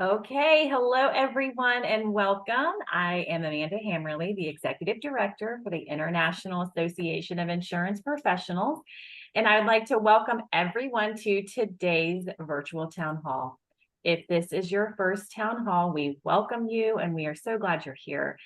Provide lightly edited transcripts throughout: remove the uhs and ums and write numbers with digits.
Okay, hello everyone and welcome. I am Amanda Hammerly, the Executive Director for the International Association of Insurance Professionals, and I'd like to welcome everyone to today's virtual town hall. If this is your first town hall, we welcome you and we are so glad you're here.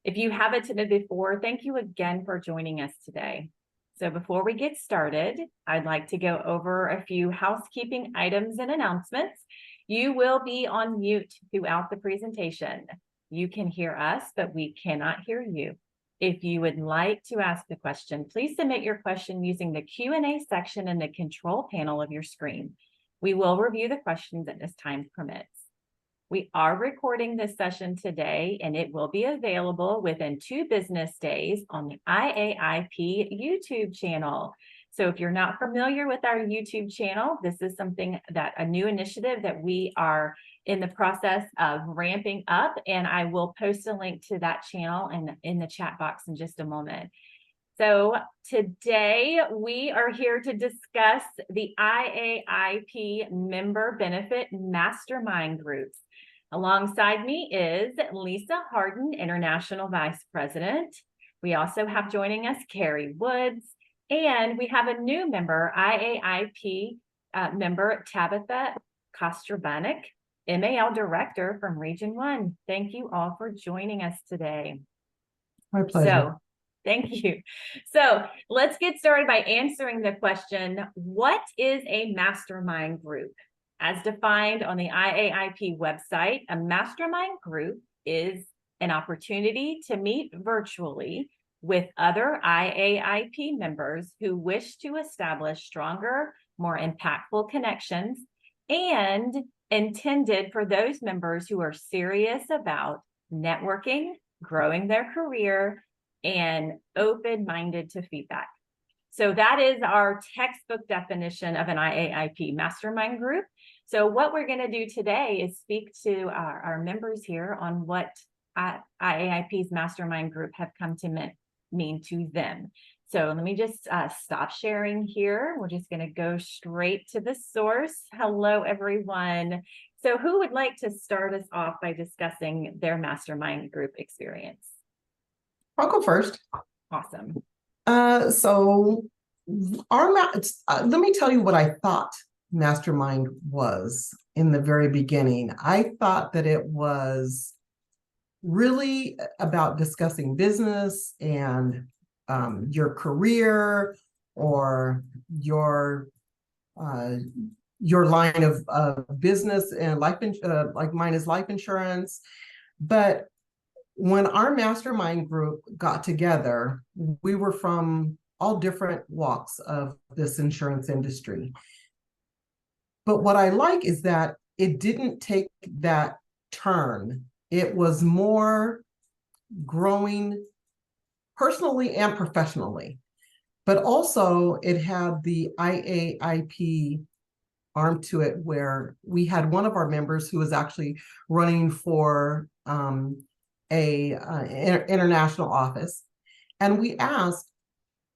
If you have attended before, thank you again for joining us today. So before we get started, I'd like to go over a few housekeeping items and announcements. You will be on mute throughout the presentation. You can hear us, but we cannot hear you. If you would like to ask a question, please submit your question using the Q&A section in the control panel of your screen. We will review the questions as time permits. We are recording this session today, and it will be available within 2 business days on the IAIP YouTube channel. So if you're not familiar with our YouTube channel, this is a new initiative that we are in the process of ramping up, and I will post a link to that channel in the chat box in just a moment. So today we are here to discuss the IAIP Member Benefit Mastermind Groups. Alongside me is Lisa Harden, International Vice President. We also have joining us Carrie Woods, and we have a new member, IAIP member Tabitha Kostrabanik, MAL Director from Region 1. Thank you all for joining us today. My pleasure. Thank you. So let's get started by answering the question, what is a mastermind group? As defined on the IAIP website, a mastermind group is an opportunity to meet virtually with other IAIP members who wish to establish stronger, more impactful connections, and intended for those members who are serious about networking, growing their career, and open-minded to feedback. So that is our textbook definition of an IAIP mastermind group. So what we're going to do today is speak to our members here on what IAIP's mastermind group have come to mean to them. So let me just stop sharing here. We're just going to go straight to the source. Hello, everyone. So who would like to start us off by discussing their mastermind group experience? I'll go first. Awesome. So let me tell you what I thought mastermind was in the very beginning. I thought that it was really about discussing business and your career or your line of business and like mine is life insurance. But when our mastermind group got together, we were from all different walks of this insurance industry. But what I like is that it didn't take that turn. It was more growing personally and professionally. But also it had the IAIP arm to it, where we had one of our members who was actually running for international office. And we asked,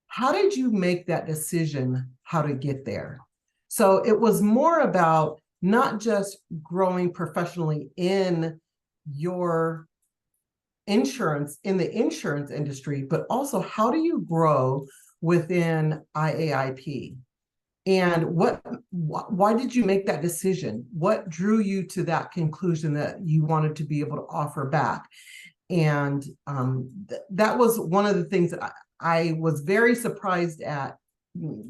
how did you make that decision how to get there? So it was more about not just growing professionally in your insurance, in the insurance industry, but also how do you grow within IAIP? And why did you make that decision? What drew you to that conclusion that you wanted to be able to offer back? And that was one of the things that I was very surprised at,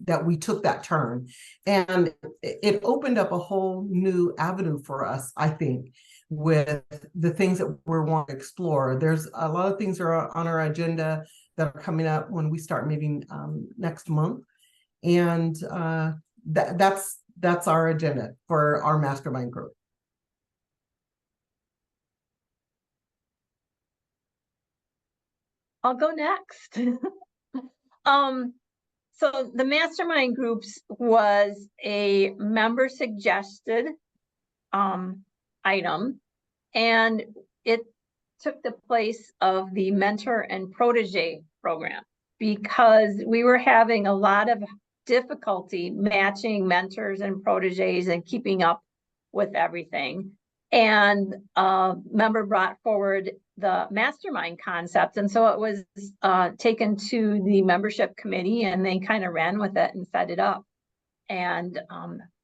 that we took that turn. And it opened up a whole new avenue for us, I think, with the things that we're wanting to explore. There's a lot of things that are on our agenda that are coming up when we start meeting next month. And that's our agenda for our mastermind group. I'll go next. So the mastermind groups was a member suggested item, and it took the place of the mentor and protege program, because we were having a lot of difficulty matching mentors and proteges and keeping up with everything. And a member brought forward the mastermind concept. And so it was taken to the membership committee, and they kind of ran with it and set it up. And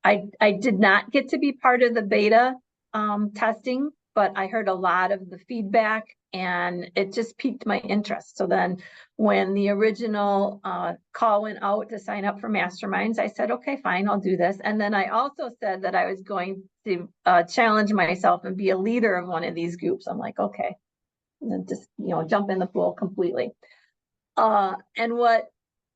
I did not get to be part of the beta testing, but I heard a lot of the feedback, and it just piqued my interest. So then when the original call went out to sign up for masterminds, I said, okay, fine, I'll do this. And then I also said that I was going to challenge myself and be a leader of one of these groups. I'm like, okay, and then just, jump in the pool completely. And what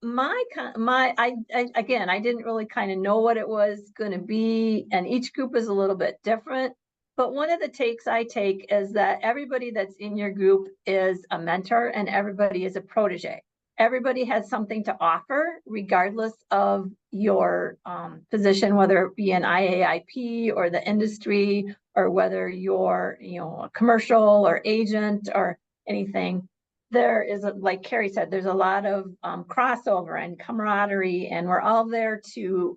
again, I didn't really kind of know what it was going to be, and each group is a little bit different. But one of the takes I take is that everybody that's in your group is a mentor and everybody is a protege. Everybody has something to offer, regardless of your position, whether it be an IAIP or the industry, or whether you're, a commercial or agent or anything. There is, like Carrie said, there's a lot of crossover and camaraderie, and we're all there to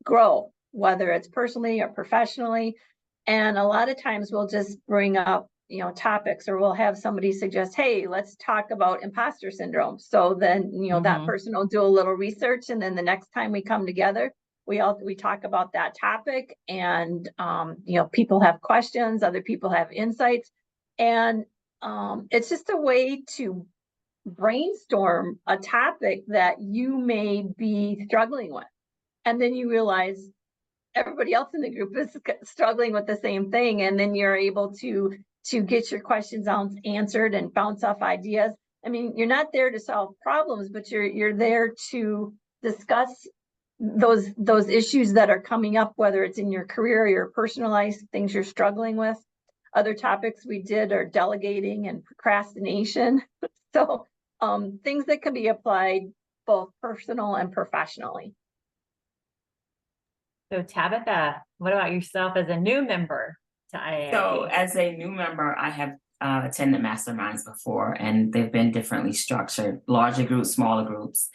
grow, whether it's personally or professionally. And a lot of times we'll just bring up, topics, or we'll have somebody suggest, hey, let's talk about imposter syndrome. So then, that person will do a little research, and then the next time we come together, we talk about that topic, and people have questions, other people have insights, and it's just a way to brainstorm a topic that you may be struggling with. And then you realize everybody else in the group is struggling with the same thing. And then you're able to get your questions answered and bounce off ideas. I mean, you're not there to solve problems, but you're there to discuss those issues that are coming up, whether it's in your career or your personal life, things you're struggling with. Other topics we did are delegating and procrastination. So things that can be applied both personal and professionally. So Tabitha, what about yourself as a new member to IAIP? So as a new member, I have attended masterminds before, and they've been differently structured, larger groups, smaller groups.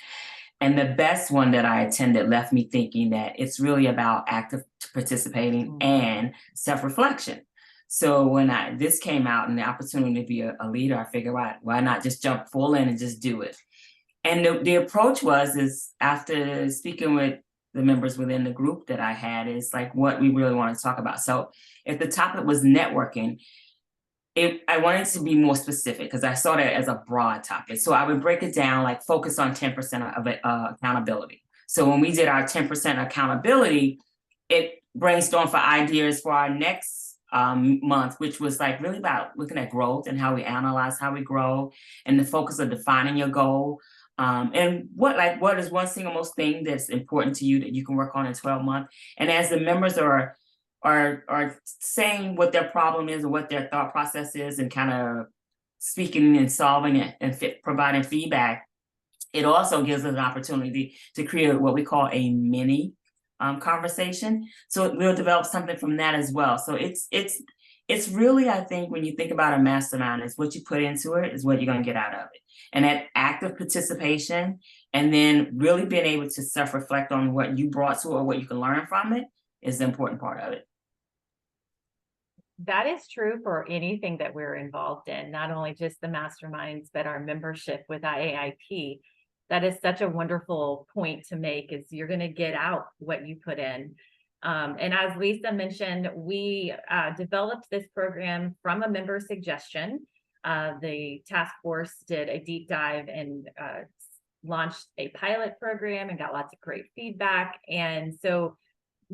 And the best one that I attended left me thinking that it's really about active participating and self-reflection. So when this came out and the opportunity to be a leader, I figured, why not just jump full in and just do it? And the approach is after speaking with the members within the group that I had, is like what we really want to talk about. So if the topic was networking, I wanted to be more specific because I saw that as a broad topic. So I would break it down, like focus on 10% of accountability. So when we did our 10% accountability, it brainstormed for ideas for our next month, which was like really about looking at growth and how we analyze how we grow, and the focus of defining your goal. And what is one single most thing that's important to you that you can work on in 12 months? And as the members are saying what their problem is or what their thought process is, and kind of speaking and solving it and providing feedback, it also gives us an opportunity to create what we call a mini conversation. So we'll develop something from that as well. So it's really, I think, when you think about a mastermind, is what you put into it is what you're going to get out of it. And that active participation, and then really being able to self-reflect on what you brought to it or what you can learn from it, is the important part of it. That is true for anything that we're involved in, not only just the masterminds, but our membership with IAIP. That is such a wonderful point to make, is you're going to get out what you put in. And as Lisa mentioned, we developed this program from a member suggestion. The task force did a deep dive and launched a pilot program and got lots of great feedback. And so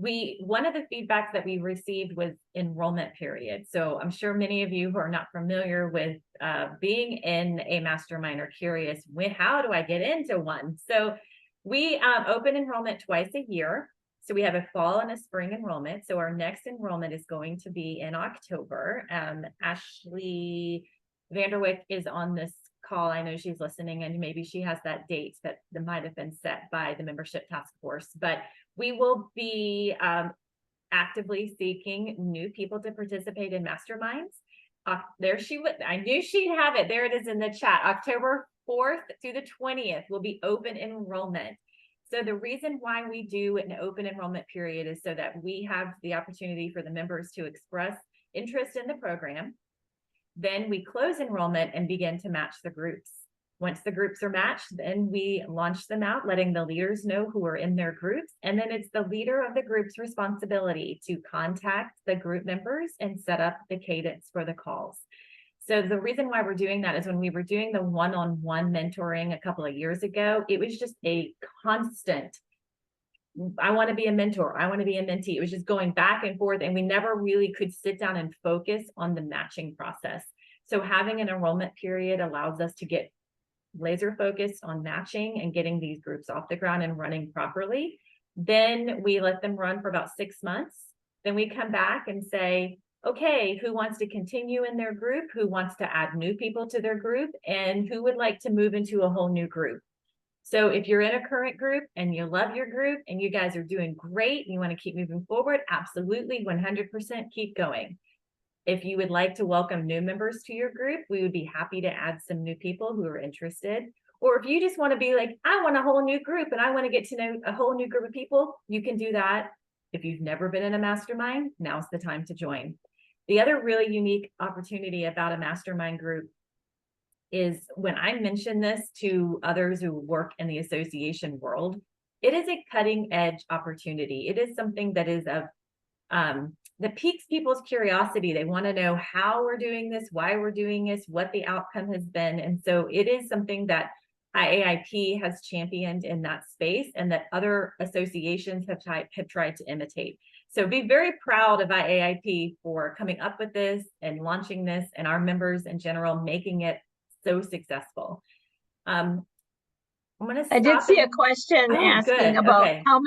one of the feedbacks that we received was enrollment period. So I'm sure many of you who are not familiar with being in a mastermind are curious, how do I get into one? So we open enrollment twice a year. So we have a fall and a spring enrollment. So our next enrollment is going to be in October. Ashley Vanderwick is on this call. I know she's listening, and maybe she has that date that might have been set by the membership task force, but we will be actively seeking new people to participate in masterminds. There she would, I knew she'd have it. There it is in the chat. October 4th through the 20th will be open enrollment. So the reason why we do an open enrollment period is so that we have the opportunity for the members to express interest in the program. Then we close enrollment and begin to match the groups. Once the groups are matched, then we launch them out, letting the leaders know who are in their groups. And then it's the leader of the group's responsibility to contact the group members and set up the cadence for the calls. So the reason why we're doing that is when we were doing the one-on-one mentoring a couple of years ago, it was just a constant, I want to be a mentor, I want to be a mentee. It was just going back and forth, and we never really could sit down and focus on the matching process. So having an enrollment period allows us to get laser focused on matching and getting these groups off the ground and running properly. Then we let them run for about 6 months. Then we come back and say, okay, who wants to continue in their group? Who wants to add new people to their group? And who would like to move into a whole new group? So if you're in a current group and you love your group and you guys are doing great, and you want to keep moving forward, absolutely 100% keep going. If you would like to welcome new members to your group, we would be happy to add some new people who are interested. Or if you just want to be like, I want a whole new group and I want to get to know a whole new group of people, you can do that. If you've never been in a mastermind, now's the time to join. The other really unique opportunity about a mastermind group is when I mention this to others who work in the association world, it is a cutting edge opportunity. It is something that is of that piques people's curiosity. They want to know how we're doing this, why we're doing this, what the outcome has been. And so it is something that IAIP has championed in that space, and that other associations have tried to imitate. So be very proud of IAIP for coming up with this and launching this, and our members in general making it so successful. I did see a question asking about how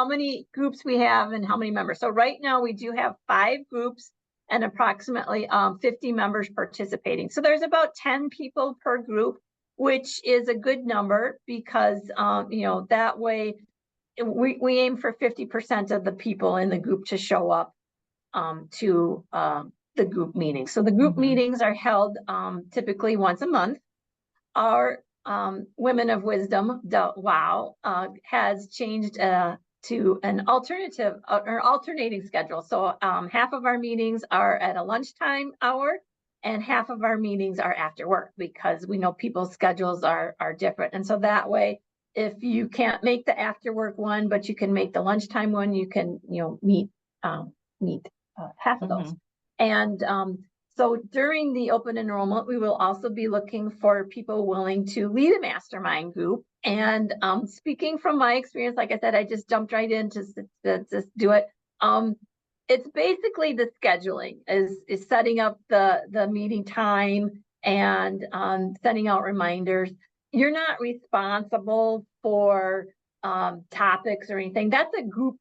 many groups we have and how many members. So right now we do have 5 groups and approximately 50 members participating. So there's about 10 people per group, which is a good number because that way we aim for 50% of the people in the group to show up to the group meetings. So the group meetings are held typically once a month. Our Women of Wisdom, has changed to an alternative or alternating schedule. So half of our meetings are at a lunchtime hour and half of our meetings are after work, because we know people's schedules are different. And so that way, if you can't make the after work one, but you can make the lunchtime one, you can meet half of those. And so during the open enrollment, we will also be looking for people willing to lead a mastermind group. And speaking from my experience, like I said, I just jumped right in to just do it. It's basically the scheduling is setting up the meeting time and sending out reminders. You're not responsible for topics or anything. That's the group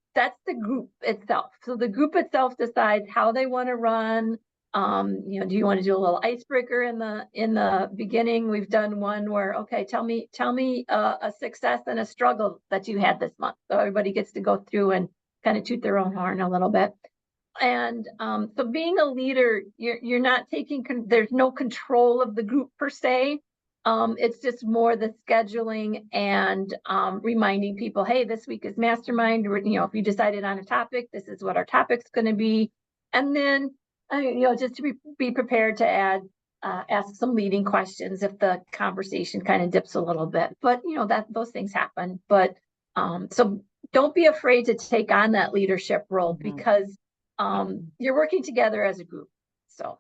itself. So the group itself decides how they want to run. Do you want to do a little icebreaker in the beginning? We've done one where, okay, tell me a success and a struggle that you had this month. So everybody gets to go through and kind of toot their own horn a little bit. And so being a leader, you're not taking, there's no control of the group per se. It's just more the scheduling and reminding people, hey, this week is mastermind. If you decided on a topic, this is what our topic's going to be. And then just to be prepared to ask some leading questions if the conversation kind of dips a little bit. But those things happen. But so don't be afraid to take on that leadership role, because you're working together as a group. So,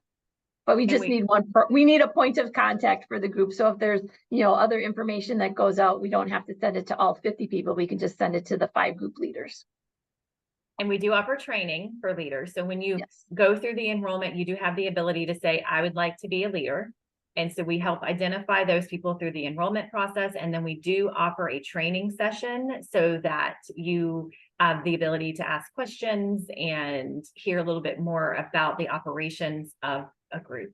but we just need we need a point of contact for the group. So if there's other information that goes out, we don't have to send it to all 50 people. We can just send it to the 5 group leaders. And we do offer training for leaders. So when you go through the enrollment, you do have the ability to say, I would like to be a leader. And so we help identify those people through the enrollment process. And then we do offer a training session so that you have the ability to ask questions and hear a little bit more about the operations of a group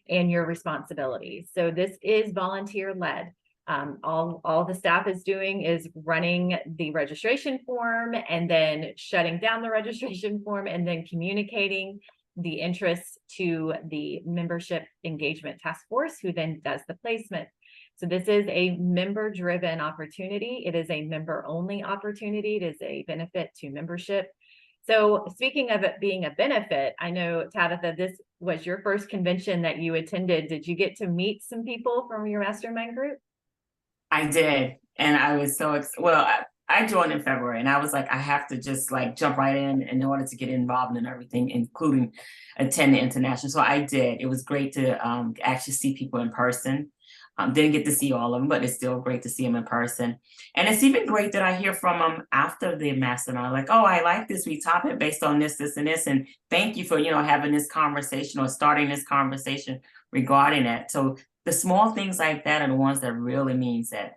and your responsibilities. So this is volunteer led. All the staff is doing is running the registration form and then shutting down the registration form and then communicating the interests to the membership engagement task force, who then does the placement. So this is a member-driven opportunity. It is a member-only opportunity. It is a benefit to membership. So speaking of it being a benefit, I know, Tabitha, this was your first convention that you attended. Did you get to meet some people from your mastermind group? I did. And I was so I joined in February, and I was like, I have to just like jump right in order to get involved in everything, including attend the international. So I did. It was great to actually see people in person. Didn't get to see all of them, but it's still great to see them in person. And it's even great that I hear from them after the mastermind, like, oh, I like this. We topic based on this, this, and this. And thank you for, having this conversation or starting this conversation regarding that. So the small things like that are the ones that really means that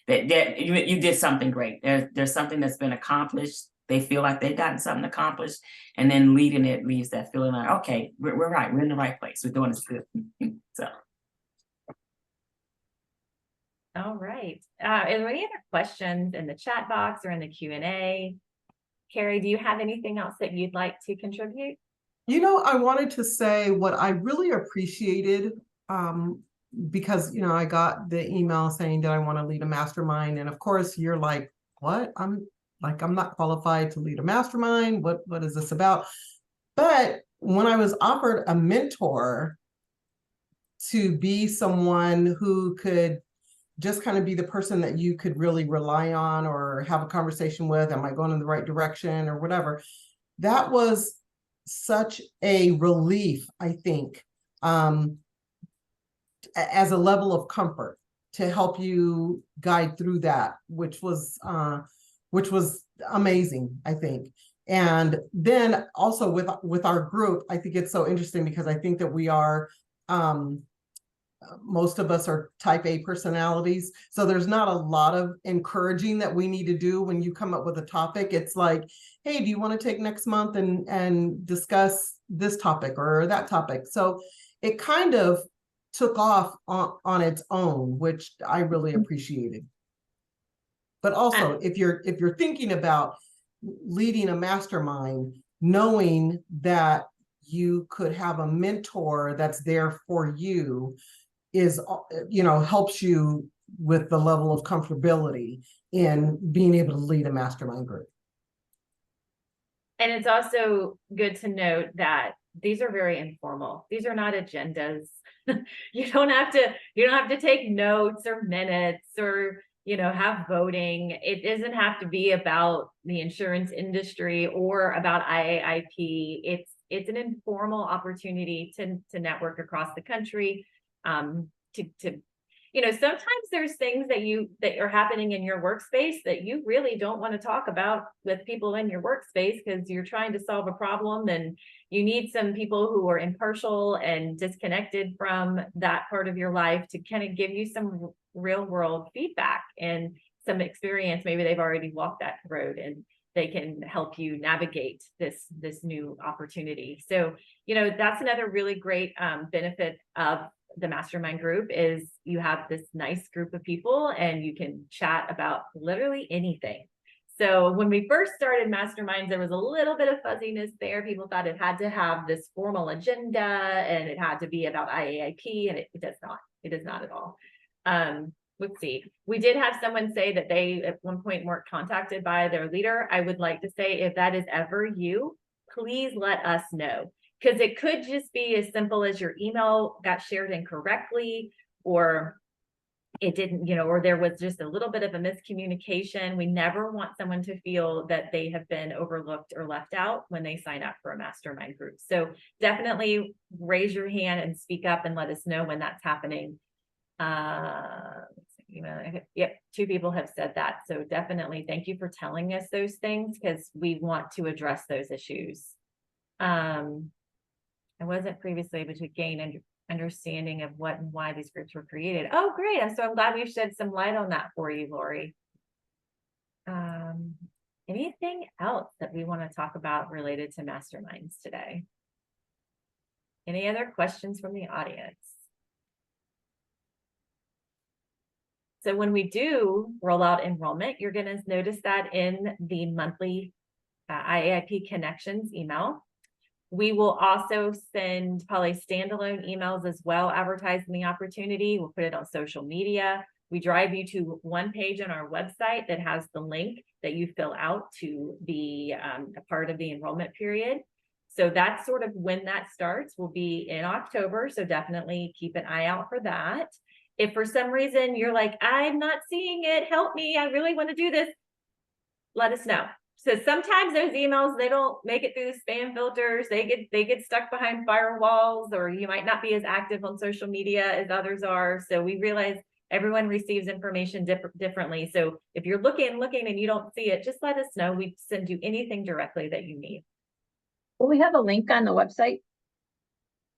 you did something great. There's something that's been accomplished. They feel like they've gotten something accomplished, and then leading it leaves that feeling like, okay, we're right. We're in the right place. We're doing this good. So. All right. Are there any other questions in the chat box or in the Q&A? Carrie, do you have anything else that you'd like to contribute? I wanted to say what I really appreciated, because, I got the email saying that I want to lead a mastermind. And of course, you're like, what? I'm not qualified to lead a mastermind. What is this about? But when I was offered a mentor to be someone who could just kind of be the person that you could really rely on or have a conversation with, am I going in the right direction or whatever, that was such a relief, I think, as a level of comfort to help you guide through that, which was amazing, I think. And then also with our group, I think it's so interesting because I think that we are, most of us are type A personalities. So there's not a lot of encouraging that we need to do when you come up with a topic. It's like, hey, do you want to take next month and discuss this topic or that topic? So it kind of took off on its own, which I really appreciated. But also, if you're thinking about leading a mastermind, knowing that you could have a mentor that's there for you is, helps you with the level of comfortability in being able to lead a mastermind group. And it's also good to note that these are very informal. These are not agendas. You don't have to take notes or minutes or, have voting. It doesn't have to be about the insurance industry or about IAIP. It's an informal opportunity to network across the country. Sometimes there's things that are happening in your workspace that you really don't want to talk about with people in your workspace because you're trying to solve a problem and you need some people who are impartial and disconnected from that part of your life to kind of give you some real world feedback and some experience. Maybe they've already walked that road and they can help you navigate this new opportunity. So, that's another really great benefit of the mastermind group is you have this nice group of people and you can chat about literally anything. So when we first started masterminds, there was a little bit of fuzziness there. People thought it had to have this formal agenda and it had to be about IAIP, and it does not. It does not at all. Let's see. We did have someone say that they at one point weren't contacted by their leader. I would like to say if that is ever you, please let us know. Because it could just be as simple as your email got shared incorrectly, or it didn't, or there was just a little bit of a miscommunication. We never want someone to feel that they have been overlooked or left out when they sign up for a mastermind group. So definitely raise your hand and speak up and let us know when that's happening. Yep, 2 people have said that. So definitely thank you for telling us those things because we want to address those issues. I wasn't previously able to gain understanding of what and why these groups were created. Oh, great. I'm glad we've shed some light on that for you, Lori. Anything else that we want to talk about related to masterminds today? Any other questions from the audience? So when we do roll out enrollment, you're going to notice that in the monthly IAIP Connections email. We will also send probably standalone emails as well, advertising the opportunity. We'll put it on social media. We drive you to one page on our website that has the link that you fill out to be a part of the enrollment period. So that's sort of when that starts, will be in October. So definitely keep an eye out for that. If for some reason you're like, I'm not seeing it, help me, I really want to do this, let us know. So sometimes those emails, they don't make it through the spam filters. They get stuck behind firewalls, or you might not be as active on social media as others are. So we realize everyone receives information differently. So if you're looking and you don't see it, just let us know. We send you anything directly that you need. Will we have a link on the website?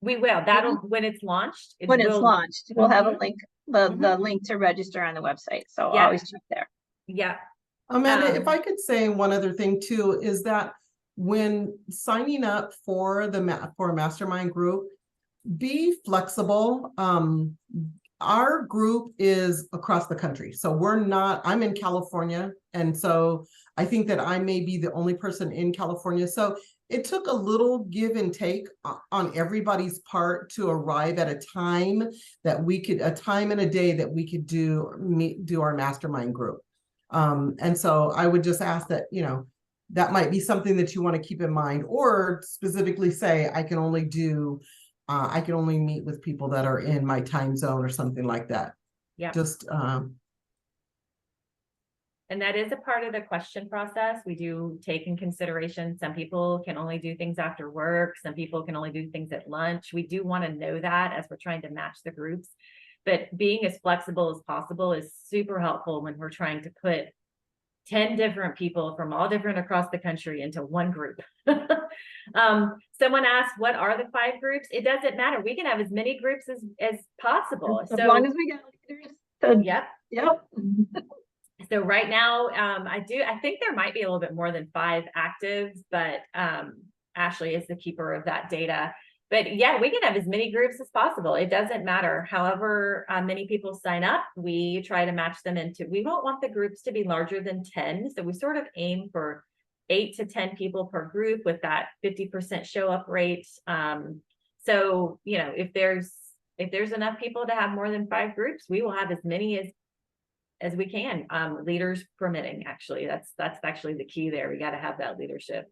We will. That'll, when it's launched. When it's launched, we'll have a link, the Mhm. link to register on the website. So Yeah. always check there. Yeah. Amanda, if I could say one other thing too, is that when signing up for a mastermind group, be flexible. Our group is across the country. So I'm in California. And so I think that I may be the only person in California. So it took a little give and take on everybody's part to arrive at a time and a day that we could do our mastermind group. And so I would just ask that, that might be something that you want to keep in mind, or specifically say, I can only meet with people that are in my time zone or something like that. Yeah. Just, and that is a part of the question process. We do take in consideration, some people can only do things after work. Some people can only do things at lunch. We do want to know that as we're trying to match the groups. But being as flexible as possible is super helpful when we're trying to put 10 different people from all different across the country into one group. Someone asked, what are the 5 groups? It doesn't matter. We can have as many groups as possible. As long as we got leaders. Yep. So right now, I think there might be a little bit more than 5 actives, but Ashley is the keeper of that data. But yeah, we can have as many groups as possible. It doesn't matter. However many people sign up, we try to match them into, we don't want the groups to be larger than 10. So we sort of aim for 8 to 10 people per group with that 50% show up rate. So, if there's enough people to have more than 5 groups, we will have as many as we can, leaders permitting. Actually, that's actually the key there. We got to have that leadership.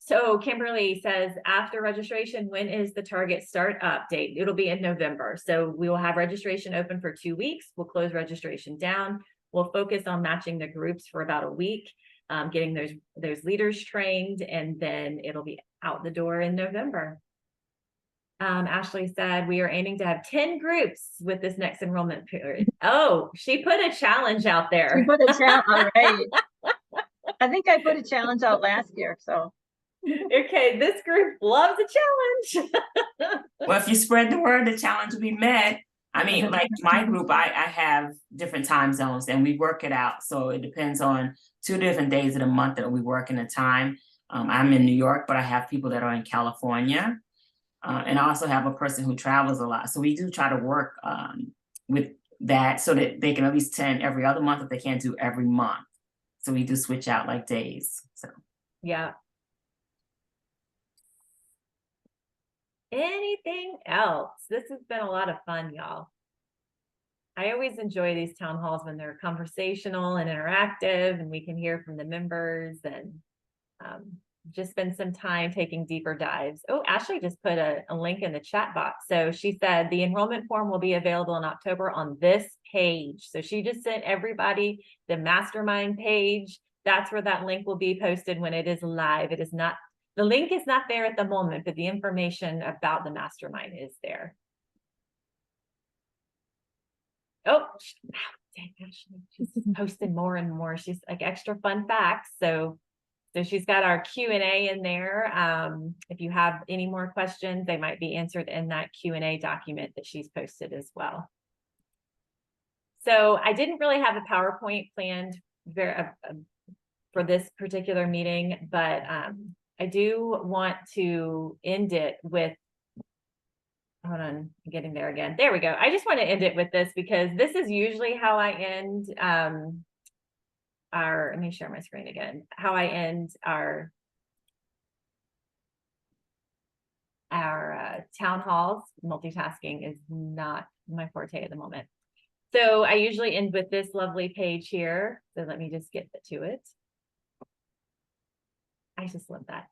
So Kimberly says, after registration, when is the target start up date? It'll be in November. So we will have registration open for 2 weeks. We'll close registration down. We'll focus on matching the groups for about a week, getting those leaders trained, and then it'll be out the door in November. Ashley said, we are aiming to have 10 groups with this next enrollment period. Oh, she put a challenge out there. She put a challenge, all right. I think I put a challenge out last year, so. Okay, this group loves a challenge. Well, if you spread the word, the challenge will be met. I mean, like my group, I have different time zones and we work it out. So it depends on 2 different days of the month that we work in a time. I'm in New York, but I have people that are in California. And I also have a person who travels a lot. So we do try to work with that so that they can at least attend every other month if they can't do every month. So we do switch out like days. So yeah. Anything else? This has been a lot of fun, y'all. I always enjoy these town halls when they're conversational and interactive, and we can hear from the members, and just spend some time taking deeper dives. Oh, Ashley just put a link in the chat box. So she said the enrollment form will be available in October on this page. So she just sent everybody the mastermind page. That's where that link will be posted when it is live. It is not, the link is not there at the moment, but the information about the mastermind is there. Oh, dang, Ashley, she's posting more and more. She's like extra fun facts. So she's got our Q&A in there. If you have any more questions, they might be answered in that Q&A document that she's posted as well. So I didn't really have a PowerPoint planned for this particular meeting, but I do want to end it with, hold on, I'm getting there again. There we go. I just want to end it with this because this is usually how I end let me share my screen again, how I end our town halls. Multitasking is not my forte at the moment. So I usually end with this lovely page here. So let me just get to it. I just love that.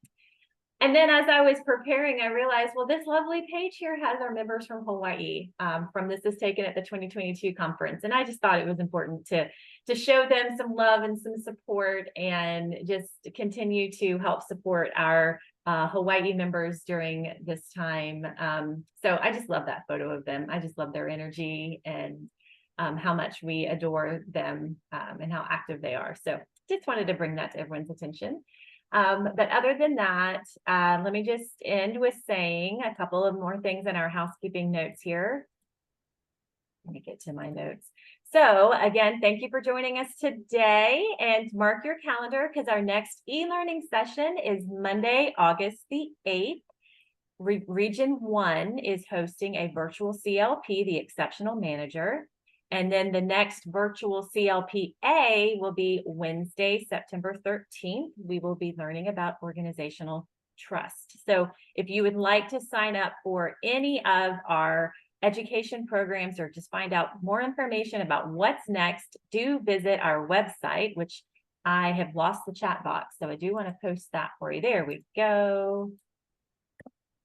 And then as I was preparing, I realized, well, this lovely page here has our members from Hawaii. From this is taken at the 2022 conference. And I just thought it was important to show them some love and some support and just continue to help support our Hawaii members during this time. So I just love that photo of them. I just love their energy and how much we adore them and how active they are. So just wanted to bring that to everyone's attention. But other than that, let me just end with saying a couple of more things in our housekeeping notes here. Let me get to my notes. So again, thank you for joining us today, and mark your calendar because our next e-learning session is Monday, August the 8th. Region 1 is hosting a virtual CLP, the Exceptional Manager. And then the next virtual CLPA will be Wednesday, September 13th. We will be learning about organizational trust. So if you would like to sign up for any of our education programs or just find out more information about what's next, do visit our website, which I have lost the chat box. So I do want to post that for you. There we go.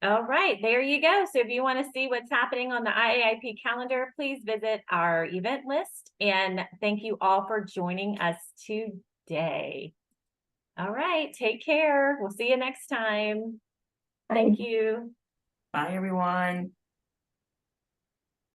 All right, there you go. So if you want to see what's happening on the IAIP calendar, please visit our event list. And thank you all for joining us today. All right, take care. We'll see you next time. Thank you. Bye, everyone.